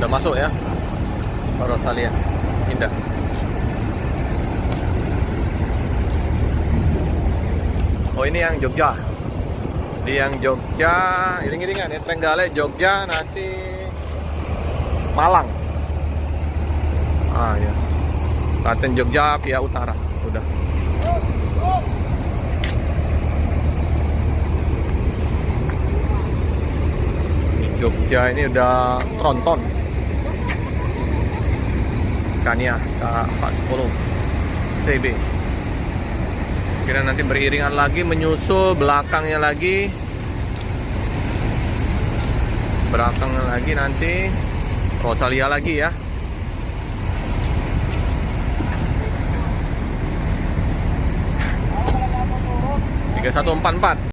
Udah masuk ya Rosalia. Indah. Oh ini yang Jogja. Di yang Jogja, iring-iringan ya, Trenggalek Jogja, nanti Malang. Ah ya. Klaten Jogja via utara. Udah. Jogja ini udah tronton. Scania K410 CB. Kira nanti beriringan lagi, menyusul belakangnya lagi. Belakangnya lagi nanti Rosalia lagi ya. 3144.